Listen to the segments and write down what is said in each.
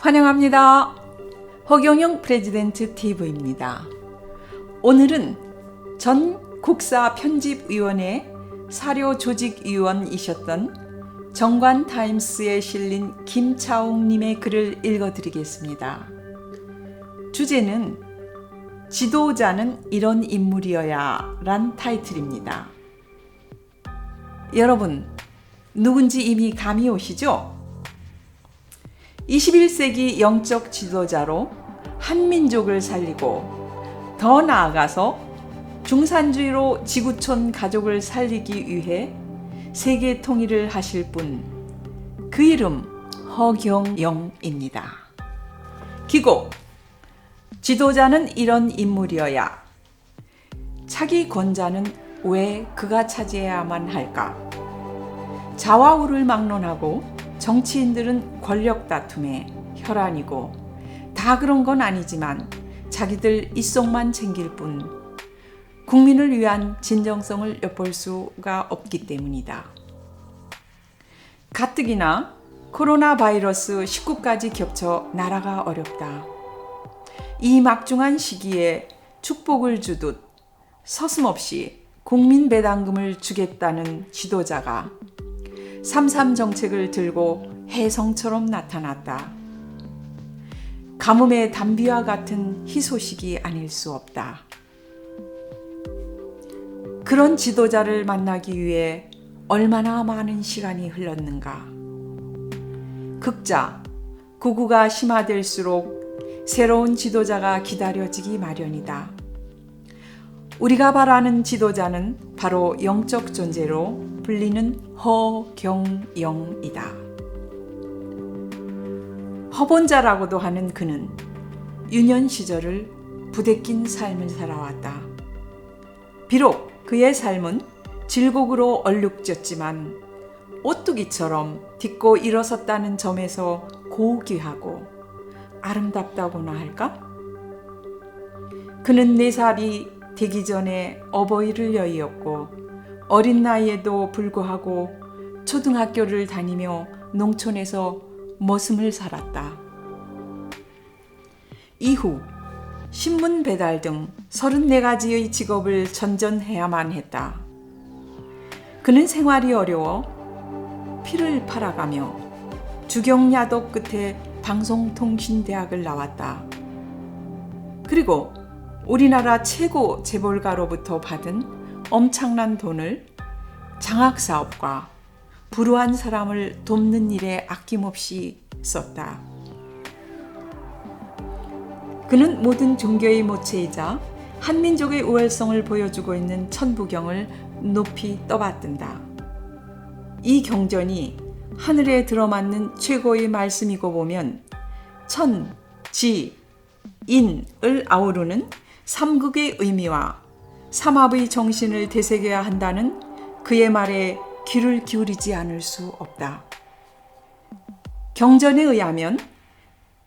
환영합니다. 허경영 프레지던트 TV입니다. 오늘은 전 국사편집위원회 사료조직위원이셨던 정관타임스에 실린 김차옥님의 글을 읽어드리겠습니다. 주제는 지도자는 이런 인물이어야 란 타이틀입니다. 여러분, 누군지 이미 감이 오시죠? 21세기 영적 지도자로 한민족을 살리고 더 나아가서 중산주의로 지구촌 가족을 살리기 위해 세계 통일을 하실 분, 그 이름 허경영입니다. 기고, 지도자는 이런 인물이어야. 차기 권자는 왜 그가 차지해야만 할까? 좌와우를 막론하고 정치인들은 권력 다툼에 혈안이고 다 그런 건 아니지만 자기들 입속만 챙길 뿐 국민을 위한 진정성을 엿볼 수가 없기 때문이다. 가뜩이나 코로나 바이러스 19까지 겹쳐 나라가 어렵다. 이 막중한 시기에 축복을 주듯 서슴없이 국민 배당금을 주겠다는 지도자가 3.3 정책을 들고 혜성처럼 나타났다. 가뭄의 단비와 같은 희소식이 아닐 수 없다. 그런 지도자를 만나기 위해 얼마나 많은 시간이 흘렀는가. 극자, 구구가 심화될수록 새로운 지도자가 기다려지기 마련이다. 우리가 바라는 지도자는 바로 영적 존재로 불리는 허경영이다. 허본자라고도 하는 그는 유년 시절을 부대낀 삶을 살아왔다. 비록 그의 삶은 질곡으로 얼룩졌지만 오뚜기처럼 딛고 일어섰다는 점에서 고귀하고 아름답다고나 할까? 그는 4살이 되기 전에 어버이를 여의었고 어린 나이에도 불구하고 초등학교를 다니며 농촌에서 머슴을 살았다. 이후 신문 배달 등 34가지의 직업을 전전해야만 했다. 그는 생활이 어려워 피를 팔아가며 주경야독 끝에 방송통신대학을 나왔다. 그리고 우리나라 최고 재벌가로부터 받은 엄청난 돈을 장학사업과 불우한 사람을 돕는 일에 아낌없이 썼다. 그는 모든 종교의 모체이자 한민족의 우월성을 보여주고 있는 천부경을 높이 떠받든다. 이 경전이 하늘에 들어맞는 최고의 말씀이고 보면 천, 지, 인을 아우르는 삼극의 의미와 삼합의 정신을 되새겨야 한다는 그의 말에 귀를 기울이지 않을 수 없다. 경전에 의하면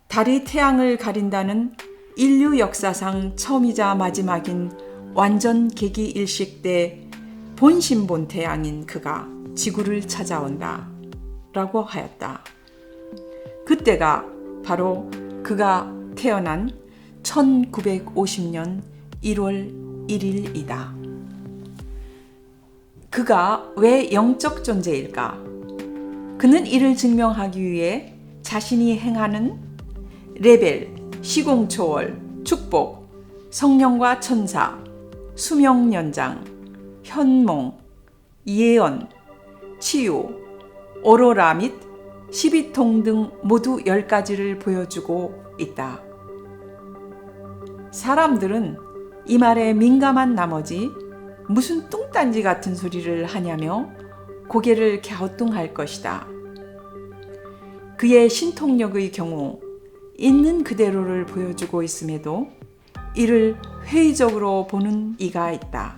달이 태양을 가린다는 인류 역사상 처음이자 마지막인 완전 개기일식 때 본신본태양인 그가 지구를 찾아온다 라고 하였다. 그때가 바로 그가 태어난 1950년 1월 1일이다. 그가 왜 영적 존재일까? 그는 이를 증명하기 위해 자신이 행하는 레벨, 시공초월, 축복, 성령과 천사, 수명연장, 현몽, 예언, 치유, 오로라 및 12통 등 모두 10가지를 보여주고 있다. 사람들은 이 말에 민감한 나머지 무슨 뚱딴지 같은 소리를 하냐며 고개를 갸우뚱할 것이다. 그의 신통력의 경우 있는 그대로를 보여주고 있음에도 이를 회의적으로 보는 이가 있다.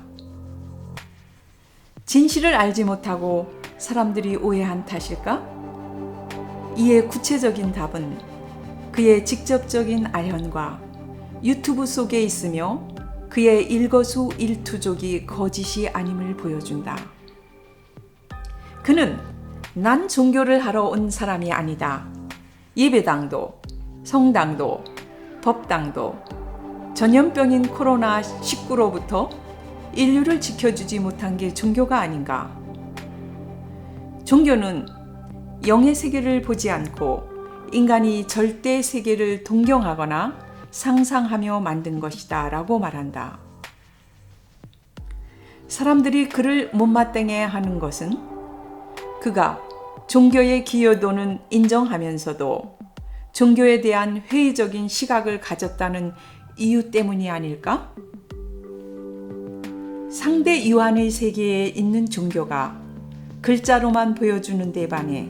진실을 알지 못하고 사람들이 오해한 탓일까? 이의 구체적인 답은 그의 직접적인 아현과 유튜브 속에 있으며 그의 일거수일투족이 거짓이 아님을 보여준다. 그는 난 종교를 하러 온 사람이 아니다. 예배당도 성당도, 법당도 전염병인 코로나19로부터 인류를 지켜주지 못한 게 종교가 아닌가? 종교는 영의 세계를 보지 않고 인간이 절대 세계를 동경하거나 상상하며 만든 것이다 라고 말한다. 사람들이 그를 못마땅해 하는 것은 그가 종교의 기여도는 인정하면서도 종교에 대한 회의적인 시각을 가졌다는 이유 때문이 아닐까? 상대 이완의 세계에 있는 종교가 글자로만 보여주는 데 반해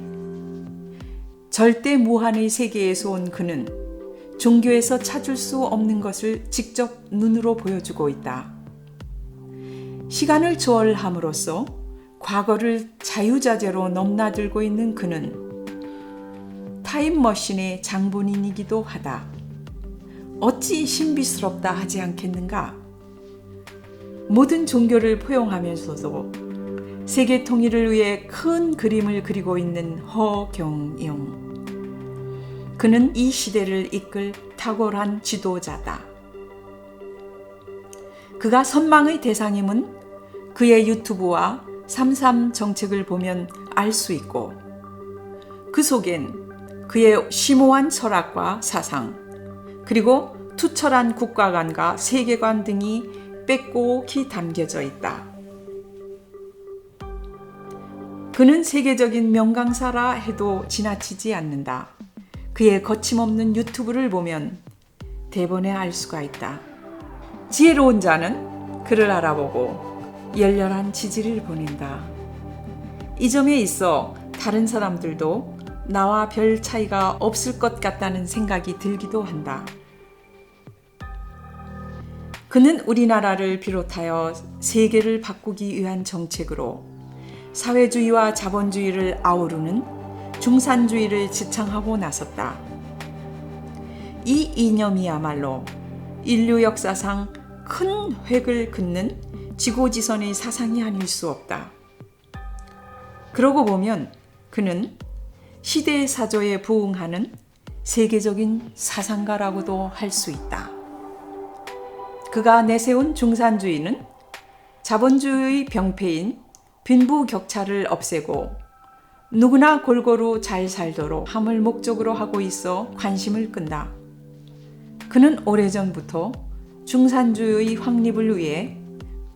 절대 무한의 세계에서 온 그는 종교에서 찾을 수 없는 것을 직접 눈으로 보여주고 있다. 시간을 초월함으로써 과거를 자유자재로 넘나들고 있는 그는 타임머신의 장본인이기도 하다. 어찌 신비스럽다 하지 않겠는가? 모든 종교를 포용하면서도 세계 통일을 위해 큰 그림을 그리고 있는 허경영. 그는 이 시대를 이끌 탁월한 지도자다. 그가 선망의 대상임은 그의 유튜브와 33 정책을 보면 알 수 있고 그 속엔 그의 심오한 철학과 사상 그리고 투철한 국가관과 세계관 등이 빼곡히 담겨져 있다. 그는 세계적인 명강사라 해도 지나치지 않는다. 그의 거침없는 유튜브를 보면 대번에 알 수가 있다. 지혜로운 자는 그를 알아보고 열렬한 지지를 보낸다. 이 점에 있어 다른 사람들도 나와 별 차이가 없을 것 같다는 생각이 들기도 한다. 그는 우리나라를 비롯하여 세계를 바꾸기 위한 정책으로 사회주의와 자본주의를 아우르는 중산주의를 지창하고 나섰다. 이 이념이야말로 인류 역사상 큰 획을 긋는 지고지선의 사상이 아닐 수 없다. 그러고 보면 그는 시대의 사조에 부응하는 세계적인 사상가라고도 할 수 있다. 그가 내세운 중산주의는 자본주의의 병폐인 빈부격차를 없애고 누구나 골고루 잘 살도록 함을 목적으로 하고 있어 관심을 끈다. 그는 오래전부터 중산주의 확립을 위해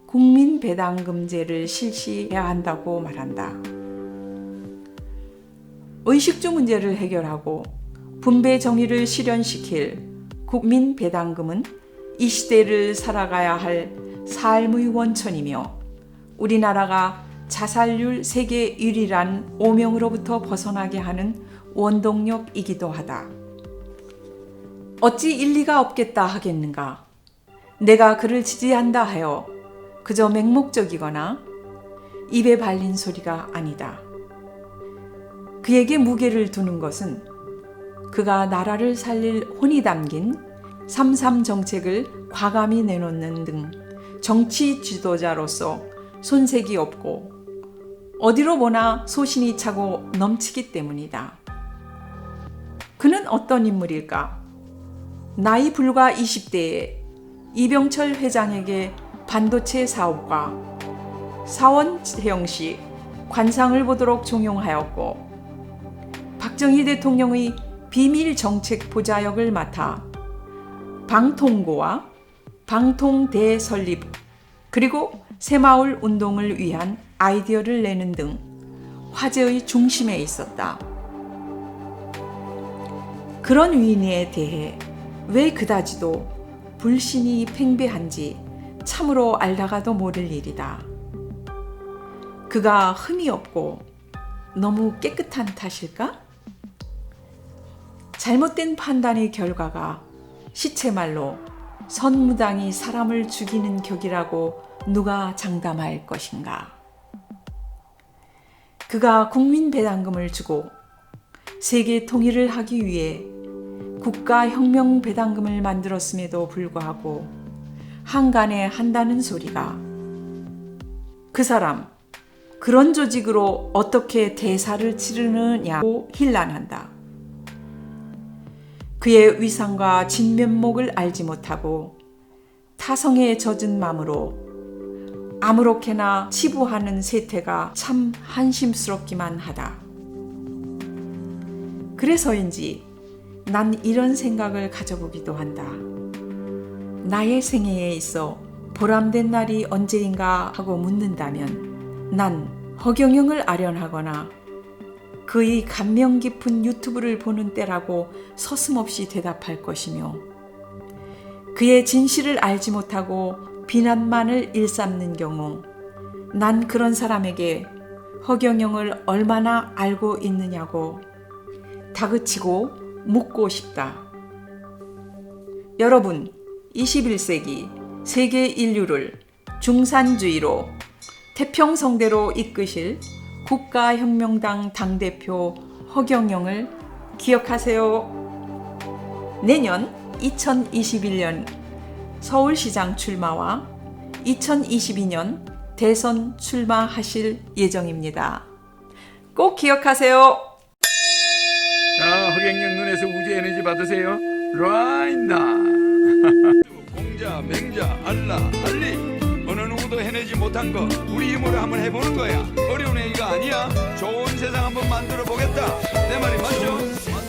국민배당금제를 실시해야 한다고 말한다. 의식주 문제를 해결하고 분배 정의를 실현시킬 국민배당금은 이 시대를 살아가야 할 삶의 원천이며 우리나라가 자살률 세계 1위란 오명으로부터 벗어나게 하는 원동력이기도 하다. 어찌 일리가 없겠다 하겠는가? 내가 그를 지지한다 하여 그저 맹목적이거나 입에 발린 소리가 아니다. 그에게 무게를 두는 것은 그가 나라를 살릴 혼이 담긴 33 정책을 과감히 내놓는 등 정치 지도자로서 손색이 없고 어디로 보나 소신이 차고 넘치기 때문이다. 그는 어떤 인물일까? 나이 불과 20대에 이병철 회장에게 반도체 사업과 사원채용 시 관상을 보도록 종용하였고 박정희 대통령의 비밀 정책 보좌역을 맡아 방통고와 방통대 설립 그리고 새마을 운동을 위한 아이디어를 내는 등 화제의 중심에 있었다. 그런 위인에 대해 왜 그다지도 불신이 팽배한지 참으로 알다가도 모를 일이다. 그가 흠이 없고 너무 깨끗한 탓일까? 잘못된 판단의 결과가 시체말로 선무당이 사람을 죽이는 격이라고 누가 장담할 것인가? 그가 국민배당금을 주고 세계 통일을 하기 위해 국가혁명배당금을 만들었음에도 불구하고 한간에 한다는 소리가 그 사람 그런 조직으로 어떻게 대사를 치르느냐고 힐난한다. 그의 위상과 진면목을 알지 못하고 타성에 젖은 마음으로 아무렇게나 치부하는 세태가 참 한심스럽기만 하다. 그래서인지 난 이런 생각을 가져보기도 한다. 나의 생애에 있어 보람된 날이 언제인가 하고 묻는다면 난 허경영을 아련하거나 그의 감명 깊은 유튜브를 보는 때라고 서슴없이 대답할 것이며 그의 진실을 알지 못하고 비난만을 일삼는 경우 난 그런 사람에게 허경영을 얼마나 알고 있느냐고 다그치고 묻고 싶다. 여러분, 21세기 세계 인류를 중산주의로 태평성대로 이끄실 국가혁명당 당대표 허경영을 기억하세요. 내년 2021년 서울시장 출마와 2022년 대선 출마하실 예정입니다. 꼭 기억하세요. 자, 허경영 눈에서 우주 에너지 받으세요. right now. 공자, 맹자, 알라, 알리. 어느 누구도 해내지 못한 거 우리 힘으로 한번 해보는 거야. 어려운 얘기가 아니야. 좋은 세상 한번 만들어 보겠다. 내 말이 맞죠?